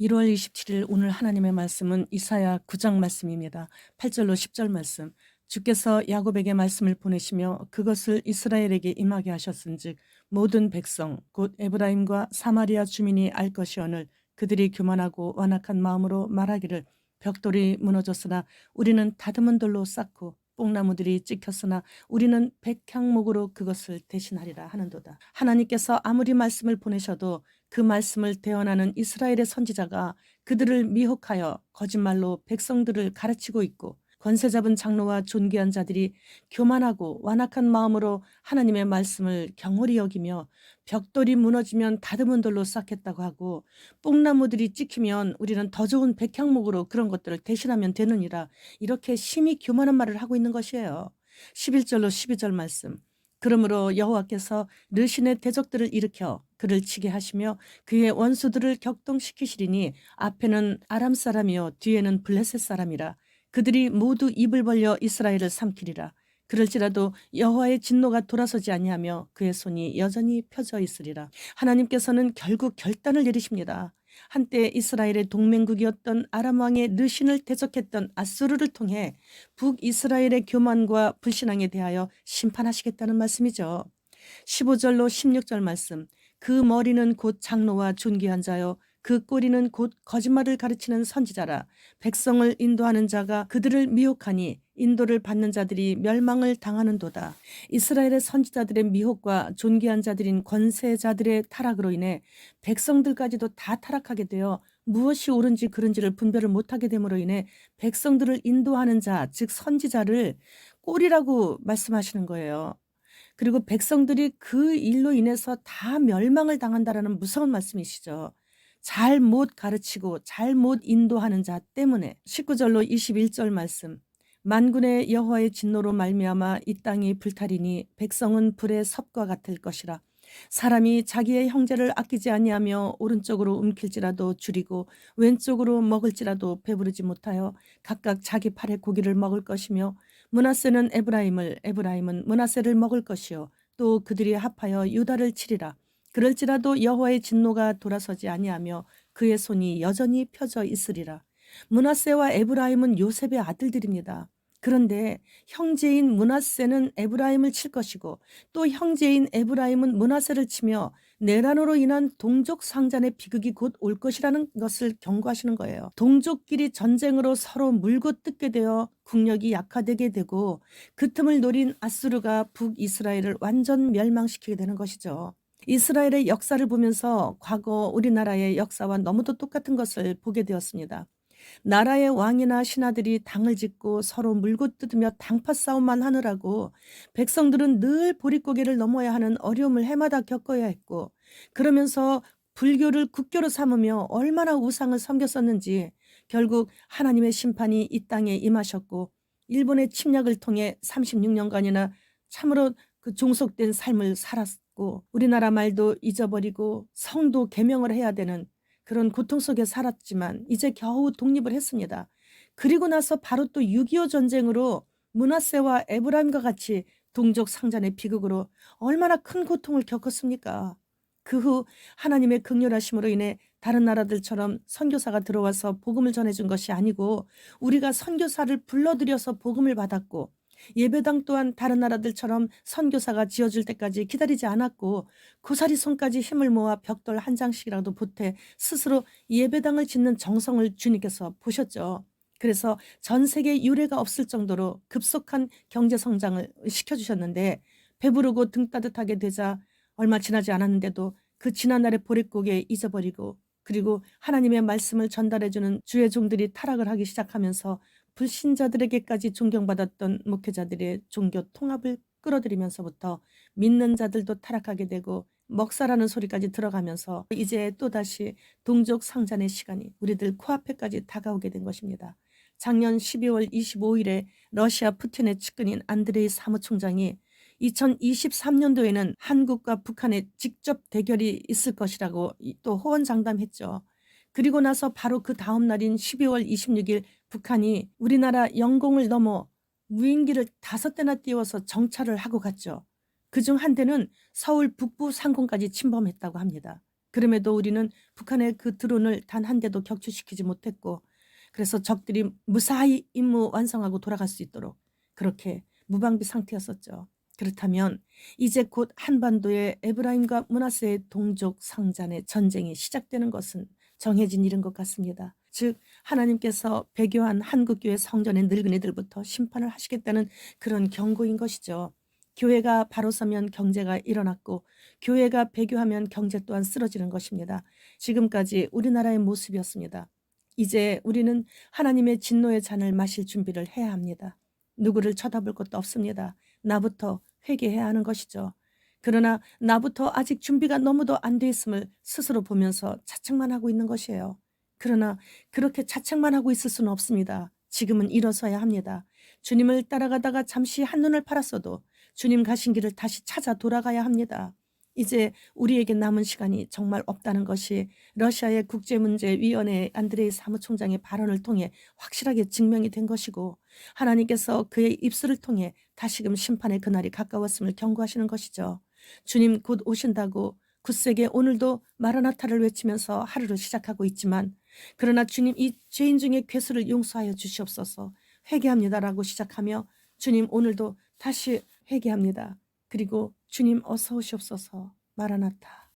1월 27일 오늘 하나님의 말씀은 이사야 9장 말씀입니다. 8절로 10절 말씀. 주께서 야곱에게 말씀을 보내시며 그것을 이스라엘에게 임하게 하셨은즉 모든 백성 곧 에브라임과 사마리아 주민이 알 것이오늘 그들이 교만하고 완악한 마음으로 말하기를 벽돌이 무너졌으나 우리는 다듬은 돌로 쌓고 뽕나무들이 찍혔으나 우리는 백향목으로 그것을 대신하리라 하는도다. 하나님께서 아무리 말씀을 보내셔도 그 말씀을 대언하는 이스라엘의 선지자가 그들을 미혹하여 거짓말로 백성들을 가르치고 있고 권세 잡은 장로와 존귀한 자들이 교만하고 완악한 마음으로 하나님의 말씀을 경홀히 여기며 벽돌이 무너지면 다듬은 돌로 쌓겠다고 하고 뽕나무들이 찍히면 우리는 더 좋은 백향목으로 그런 것들을 대신하면 되느니라 이렇게 심히 교만한 말을 하고 있는 것이에요. 11절로 12절 말씀. 그러므로 여호와께서 르신의 대적들을 일으켜 그를 치게 하시며 그의 원수들을 격동시키시리니 앞에는 아람 사람이요 뒤에는 블레셋 사람이라 그들이 모두 입을 벌려 이스라엘을 삼키리라. 그럴지라도 여호와의 진노가 돌아서지 아니하며 그의 손이 여전히 펴져 있으리라. 하나님께서는 결국 결단을 내리십니다. 한때 이스라엘의 동맹국이었던 아람 왕의 르신을 대적했던 아수르를 통해 북이스라엘의 교만과 불신앙에 대하여 심판하시겠다는 말씀이죠. 15절로 16절 말씀. 그 머리는 곧 장로와 존귀한 자요 그 꼬리는 곧 거짓말을 가르치는 선지자라. 백성을 인도하는 자가 그들을 미혹하니 인도를 받는 자들이 멸망을 당하는도다. 이스라엘의 선지자들의 미혹과 존귀한 자들인 권세자들의 타락으로 인해 백성들까지도 다 타락하게 되어 무엇이 옳은지 그른지를 분별을 못하게 됨으로 인해 백성들을 인도하는 자, 즉 선지자를 꼴이라고 말씀하시는 거예요. 그리고 백성들이 그 일로 인해서 다 멸망을 당한다라는 무서운 말씀이시죠. 잘못 가르치고 잘못 인도하는 자 때문에. 19절로 21절 말씀. 만군의 여호와의 진노로 말미암아 이 땅이 불타리니 백성은 불의 섭과 같을 것이라. 사람이 자기의 형제를 아끼지 아니하며 오른쪽으로 움킬지라도 줄이고 왼쪽으로 먹을지라도 배부르지 못하여 각각 자기 팔의 고기를 먹을 것이며 므낫세는 에브라임을 에브라임은 므낫세를 먹을 것이요 또 그들이 합하여 유다를 치리라. 그럴지라도 여호와의 진노가 돌아서지 아니하며 그의 손이 여전히 펴져 있으리라. 므낫세와 에브라임은 요셉의 아들들입니다. 그런데 형제인 므낫세는 에브라임을 칠 것이고 또 형제인 에브라임은 므낫세를 치며 내란으로 인한 동족 상잔의 비극이 곧 올 것이라는 것을 경고하시는 거예요. 동족끼리 전쟁으로 서로 물고 뜯게 되어 국력이 약화되게 되고 그 틈을 노린 아수르가 북이스라엘을 완전 멸망시키게 되는 것이죠. 이스라엘의 역사를 보면서 과거 우리나라의 역사와 너무도 똑같은 것을 보게 되었습니다. 나라의 왕이나 신하들이 당을 짓고 서로 물고 뜯으며 당파 싸움만 하느라고 백성들은 늘 보릿고개를 넘어야 하는 어려움을 해마다 겪어야 했고 그러면서 불교를 국교로 삼으며 얼마나 우상을 섬겼었는지 결국 하나님의 심판이 이 땅에 임하셨고 일본의 침략을 통해 36년간이나 참으로 그 종속된 삶을 살았고 우리나라 말도 잊어버리고 성도 계명을 해야 되는 그런 고통 속에 살았지만 이제 겨우 독립을 했습니다. 그리고 나서 바로 또 6.25 전쟁으로 므낫세와 에브라임과 같이 동족 상잔의 비극으로 얼마나 큰 고통을 겪었습니까? 그 후 하나님의 긍휼하심으로 인해 다른 나라들처럼 선교사가 들어와서 복음을 전해준 것이 아니고 우리가 선교사를 불러들여서 복음을 받았고 예배당 또한 다른 나라들처럼 선교사가 지어줄 때까지 기다리지 않았고 고사리 손까지 힘을 모아 벽돌 한 장씩이라도 보태 스스로 예배당을 짓는 정성을 주님께서 보셨죠. 그래서 전 세계 유례가 없을 정도로 급속한 경제 성장을 시켜주셨는데 배부르고 등 따뜻하게 되자 얼마 지나지 않았는데도 그 지난날의 보릿고개 잊어버리고 그리고 하나님의 말씀을 전달해주는 주의 종들이 타락을 하기 시작하면서 불신자들에게까지 존경받았던 목회자들의 종교 통합을 끌어들이면서부터 믿는 자들도 타락하게 되고 먹사라는 소리까지 들어가면서 이제 또다시 동족 상잔의 시간이 우리들 코앞에까지 다가오게 된 것입니다. 작년 12월 25일에 러시아 푸틴의 측근인 안드레이 사무총장이 2023년도에는 한국과 북한의 직접 대결이 있을 것이라고 또 호언장담했죠. 그리고 나서 바로 그 다음 날인 12월 26일 북한이 우리나라 영공을 넘어 무인기를 5대나 띄워서 정찰을 하고 갔죠. 그중 한 대는 서울 북부 상공까지 침범했다고 합니다. 그럼에도 우리는 북한의 그 드론을 단 한 대도 격추시키지 못했고, 그래서 적들이 무사히 임무 완성하고 돌아갈 수 있도록 그렇게 무방비 상태였었죠. 그렇다면 이제 곧 한반도의 에브라임과 므낫세의 동족 상잔의 전쟁이 시작되는 것은 정해진 일인 것 같습니다. 즉 하나님께서 배교한 한국교회 성전의 늙은이들부터 심판을 하시겠다는 그런 경고인 것이죠. 교회가 바로 서면 경제가 일어났고, 교회가 배교하면 경제 또한 쓰러지는 것입니다. 지금까지 우리나라의 모습이었습니다. 이제 우리는 하나님의 진노의 잔을 마실 준비를 해야 합니다. 누구를 쳐다볼 것도 없습니다. 나부터 회개해야 하는 것이죠. 그러나 나부터 아직 준비가 너무도 안 돼 있음을 스스로 보면서 자책만 하고 있는 것이에요. 그러나 그렇게 자책만 하고 있을 수는 없습니다. 지금은 일어서야 합니다. 주님을 따라가다가 잠시 한눈을 팔았어도 주님 가신 길을 다시 찾아 돌아가야 합니다. 이제 우리에게 남은 시간이 정말 없다는 것이 러시아의 국제문제위원회 안드레이 사무총장의 발언을 통해 확실하게 증명이 된 것이고, 하나님께서 그의 입술을 통해 다시금 심판의 그날이 가까웠음을 경고하시는 것이죠. 주님 곧 오신다고 굳세게 오늘도 마라나타를 외치면서 하루를 시작하고 있지만, 그러나 주님 이 죄인 중에 괴수를 용서하여 주시옵소서, 회개합니다라고 시작하며 주님 오늘도 다시 회개합니다. 그리고 주님 어서 오시옵소서, 마라나타.